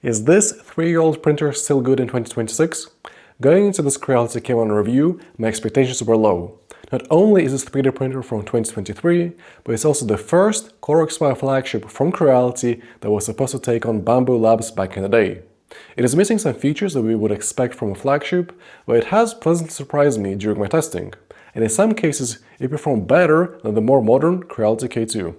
Is this 3-year-old printer still good in 2026? Going into this Creality K1 review, my expectations were low. Not only is this 3D printer from 2023, but it's also the first Core X5 flagship from Creality that was supposed to take on Bamboo Labs back in the day. It is missing some features that we would expect from a flagship, but it has pleasantly surprised me during my testing, and in some cases it performed better than the more modern Creality K2.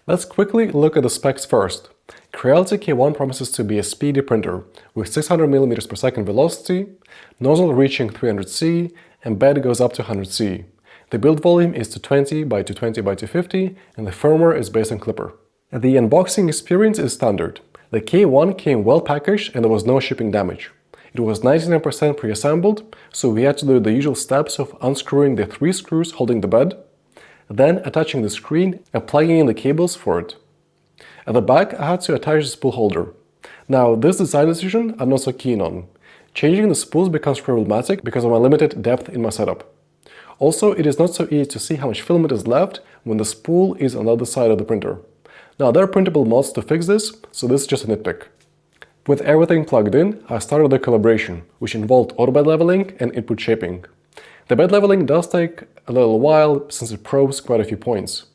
Let's quickly look at the specs first. Creality K1 promises to be a speedy printer with 600 mm per second velocity, nozzle reaching 300C, and bed goes up to 100C. The build volume is 220 by 220 by 250, and the firmware is based on Clipper. The unboxing experience is standard. The K1 came well packaged and there was no shipping damage. It was 99% pre-assembled, so we had to do the usual steps of unscrewing the 3 screws holding the bed, then attaching the screen and plugging in the cables for it. At the back, I had to attach the spool holder. Now, this design decision I'm not so keen on. Changing the spools becomes problematic because of my limited depth in my setup. Also, it is not so easy to see how much filament is left when the spool is on the other side of the printer. Now, there are printable mods to fix this, so this is just a nitpick. With everything plugged in, I started the calibration, which involved auto bed leveling and input shaping. The bed leveling does take a little while since it probes quite a few points.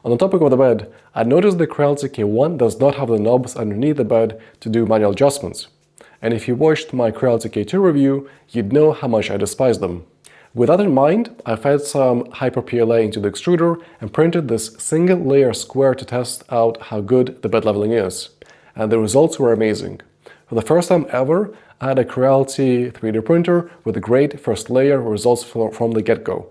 On the topic of the bed, I noticed the Creality K1 does not have the knobs underneath the bed to do manual adjustments. And if you watched my Creality K2 review, you'd know how much I despise them. With that in mind, I fed some Hyper PLA into the extruder and printed this single layer square to test out how good the bed leveling is. And the results were amazing. For the first time ever, I had a Creality 3D printer with a great first layer results from the get-go.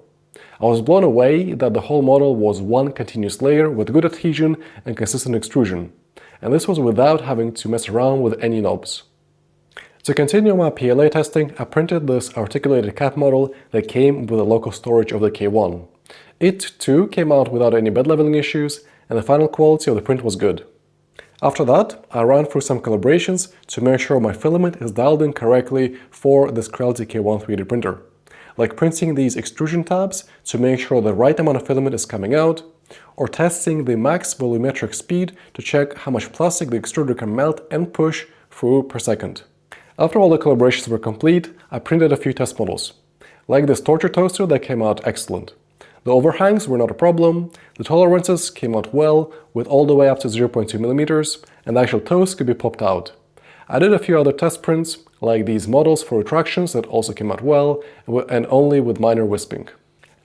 I was blown away that the whole model was one continuous layer with good adhesion and consistent extrusion. And this was without having to mess around with any knobs. To continue my PLA testing, I printed this articulated cat model that came with the local storage of the K1. It too came out without any bed leveling issues, and the final quality of the print was good. After that, I ran through some calibrations to make sure my filament is dialed in correctly for this Creality K1 3D printer, like printing these extrusion tabs to make sure the right amount of filament is coming out, or testing the max volumetric speed to check how much plastic the extruder can melt and push through per second. After all the calibrations were complete, I printed a few test models, like this torture toaster that came out excellent. The overhangs were not a problem, the tolerances came out well, with all the way up to 0.2 mm, and the actual toast could be popped out. I did a few other test prints, like these models for retractions that also came out well, and only with minor wisping.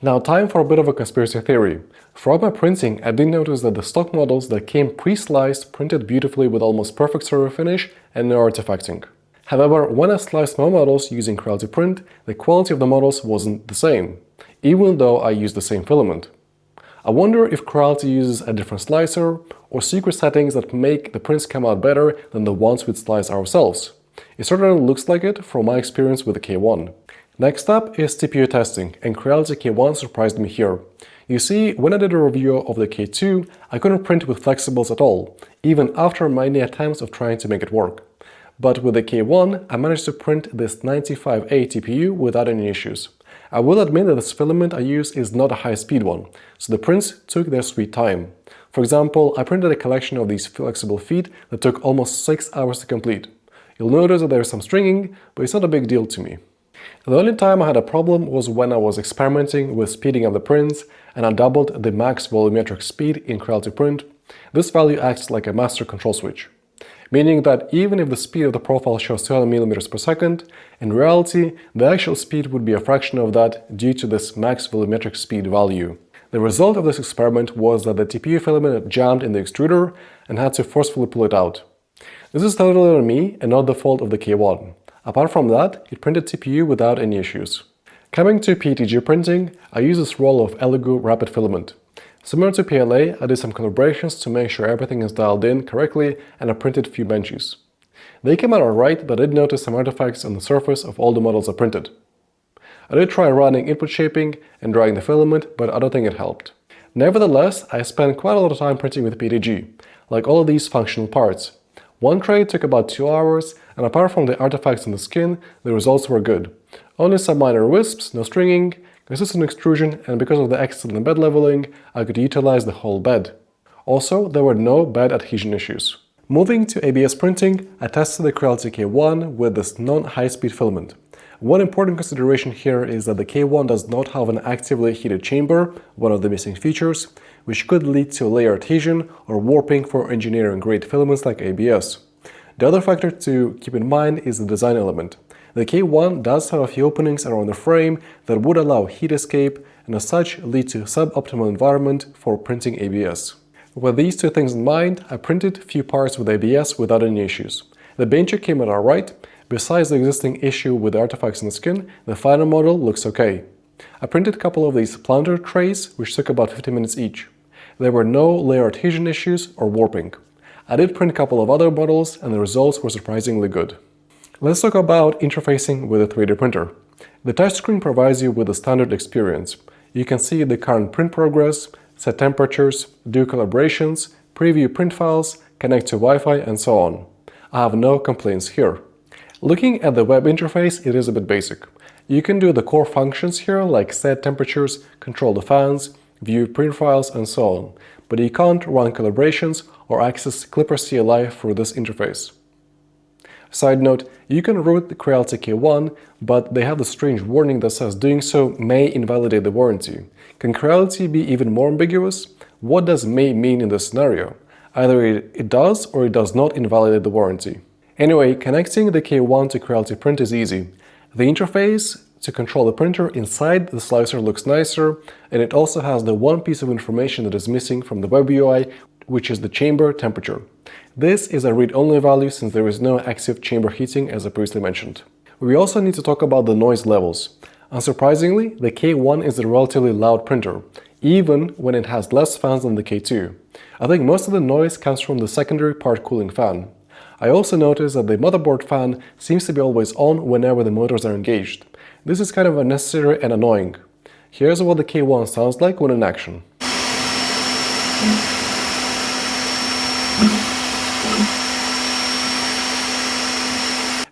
Now time for a bit of a conspiracy theory. Throughout my printing, I did notice that the stock models that came pre-sliced printed beautifully with almost perfect surface finish and no artifacting. However, when I sliced my models using Creality Print, the quality of the models wasn't the same, even though I used the same filament. I wonder if Creality uses a different slicer, or secret settings that make the prints come out better than the ones we'd slice ourselves. It certainly looks like it from my experience with the K1. Next up is TPU testing, and Creality K1 surprised me here. You see, when I did a review of the K2, I couldn't print with flexibles at all, even after many attempts of trying to make it work. But with the K1, I managed to print this 95A TPU without any issues. I will admit that this filament I use is not a high-speed one, so the prints took their sweet time. For example, I printed a collection of these flexible feet that took almost 6 hours to complete. You'll notice that there is some stringing, but it's not a big deal to me. The only time I had a problem was when I was experimenting with speeding up the prints, and I doubled the max volumetric speed in Creality Print. This value acts like a master control switch, meaning that even if the speed of the profile shows 200 mm per second, in reality, the actual speed would be a fraction of that due to this max volumetric speed value. The result of this experiment was that the TPU filament jammed in the extruder and had to forcefully pull it out. This is totally on me and not the fault of the K1. Apart from that, it printed TPU without any issues. Coming to PETG printing, I use this roll of Elegoo rapid filament. Similar to PLA, I did some calibrations to make sure everything is dialed in correctly, and I printed a few benches. They came out alright, but I did notice some artifacts on the surface of all the models I printed. I did try running input shaping and drying the filament, but I don't think it helped. Nevertheless, I spent quite a lot of time printing with PETG, like all of these functional parts. One tray took about 2 hours, and apart from the artifacts on the skin, the results were good. Only some minor wisps, no stringing, consistent extrusion, and because of the excellent bed leveling, I could utilize the whole bed. Also, there were no bed adhesion issues. Moving to ABS printing, I tested the Creality K1 with this non-high-speed filament. One important consideration here is that the K1 does not have an actively heated chamber, one of the missing features, which could lead to layer adhesion or warping for engineering-grade filaments like ABS. The other factor to keep in mind is the design element. The K1 does have a few openings around the frame that would allow heat escape and as such lead to suboptimal environment for printing ABS. With these two things in mind, I printed a few parts with ABS without any issues. The bencher came out alright. Besides the existing issue with the artifacts in the skin, the final model looks okay. I printed a couple of these planter trays, which took about 50 minutes each. There were no layer adhesion issues or warping. I did print a couple of other models and the results were surprisingly good. Let's talk about interfacing with a 3D printer. The touchscreen provides you with a standard experience. You can see the current print progress, set temperatures, do calibrations, preview print files, connect to Wi-Fi, and so on. I have no complaints here. Looking at the web interface, it is a bit basic. You can do the core functions here, like set temperatures, control the fans, view print files, and so on, but you can't run calibrations or access Clipper CLI through this interface. Side note, you can root the Creality K1, but they have the strange warning that says doing so may invalidate the warranty. Can Creality be even more ambiguous? What does may mean in this scenario? Either it does or it does not invalidate the warranty. Anyway, connecting the K1 to Creality Print is easy. The interface to control the printer inside the slicer looks nicer, and it also has the one piece of information that is missing from the web UI, which is the chamber temperature. This is a read-only value since there is no active chamber heating as I previously mentioned. We also need to talk about the noise levels. Unsurprisingly, the K1 is a relatively loud printer, even when it has less fans than the K2. I think most of the noise comes from the secondary part cooling fan. I also noticed that the motherboard fan seems to be always on whenever the motors are engaged. This is kind of unnecessary and annoying. Here's what the K1 sounds like when in action.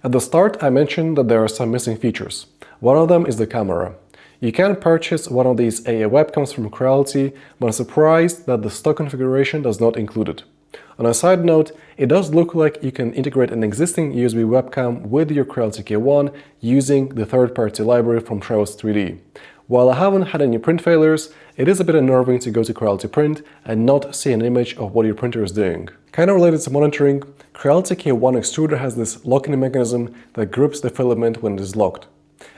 At the start, I mentioned that there are some missing features. One of them is the camera. You can purchase one of these AA webcams from Creality, but I'm surprised that the stock configuration does not include it. On a side note, it does look like you can integrate an existing USB webcam with your Creality K1 using the third-party library from Travis 3D. While I haven't had any print failures, it is a bit unnerving to go to Creality Print and not see an image of what your printer is doing. Kind of related to monitoring, Creality K1 extruder has this locking mechanism that grips the filament when it is locked.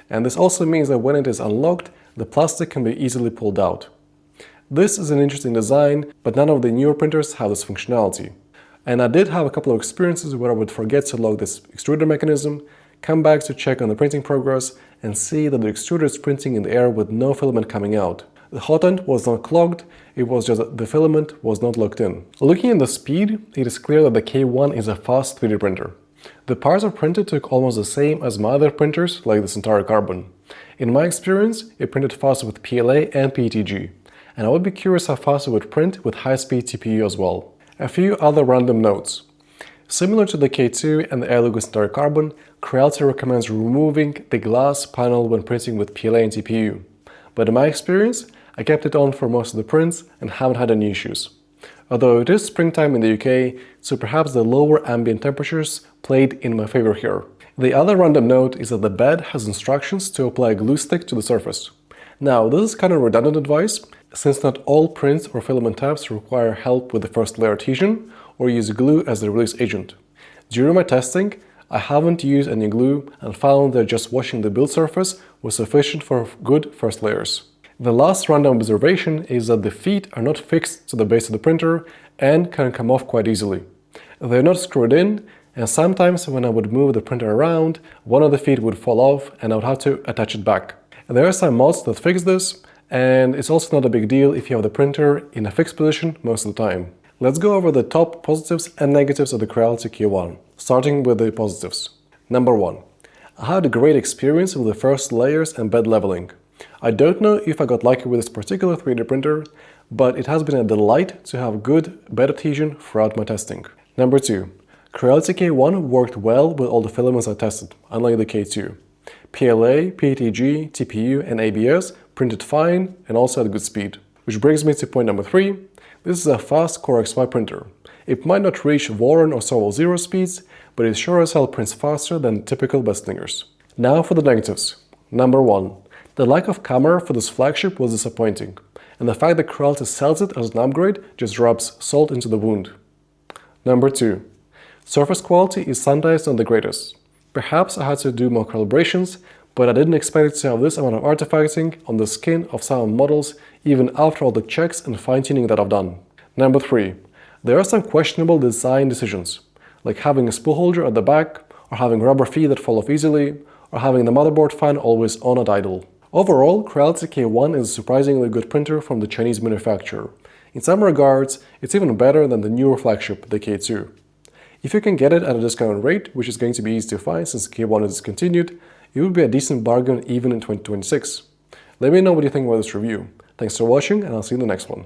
And this also means that when it is unlocked, the plastic can be easily pulled out. This is an interesting design, but none of the newer printers have this functionality. And I did have a couple of experiences where I would forget to lock this extruder mechanism, come back to check on the printing progress, and see that the extruder is printing in the air with no filament coming out. The hot end was not clogged, it was just that the filament was not locked in. Looking at the speed, it is clear that the K1 is a fast 3D printer. The parts are printed took almost the same as my other printers, like the Centauri Carbon. In my experience, it printed fast with PLA and PETG, and I would be curious how fast it would print with high-speed TPU as well. A few other random notes. Similar to the K2 and the Air Centauri Carbon, Creality recommends removing the glass panel when printing with PLA and TPU. But in my experience, I kept it on for most of the prints and haven't had any issues. Although it is springtime in the UK, so perhaps the lower ambient temperatures played in my favor here. The other random note is that the bed has instructions to apply a glue stick to the surface. Now, this is kind of redundant advice, since not all prints or filament types require help with the first layer adhesion or use glue as the release agent. During my testing, I haven't used any glue and found that just washing the build surface was sufficient for good first layers. The last random observation is that the feet are not fixed to the base of the printer and can come off quite easily. They're not screwed in, and sometimes when I would move the printer around, one of the feet would fall off and I would have to attach it back. There are some mods that fix this, and it's also not a big deal if you have the printer in a fixed position most of the time. Let's go over the top positives and negatives of the Creality K1, starting with the positives. Number 1. I had a great experience with the first layers and bed leveling. I don't know if I got lucky with this particular 3D printer, but it has been a delight to have good bed adhesion throughout my testing. Number 2. Creality K1 worked well with all the filaments I tested, unlike the K2. PLA, PETG, TPU, and ABS printed fine and also at good speed. Which brings me to point number 3. This is a fast Core XY printer. It might not reach Warren or Sowell Zero speeds, but it sure as hell prints faster than typical bestlingers. Now for the negatives. Number 1. The lack of camera for this flagship was disappointing, and the fact that Creality sells it as an upgrade just rubs salt into the wound. Number 2. Surface quality is sometimes not the greatest. Perhaps I had to do more calibrations, but I didn't expect it to have this amount of artifacting on the skin of some models even after all the checks and fine-tuning that I've done. Number 3. There are some questionable design decisions, like having a spool holder at the back, or having rubber feet that fall off easily, or having the motherboard fan always on at idle. Overall, Creality K1 is a surprisingly good printer from the Chinese manufacturer. In some regards, it's even better than the newer flagship, the K2. If you can get it at a discounted rate, which is going to be easy to find since K1 is discontinued, it would be a decent bargain even in 2026. Let me know what you think about this review. Thanks for watching, and I'll see you in the next one.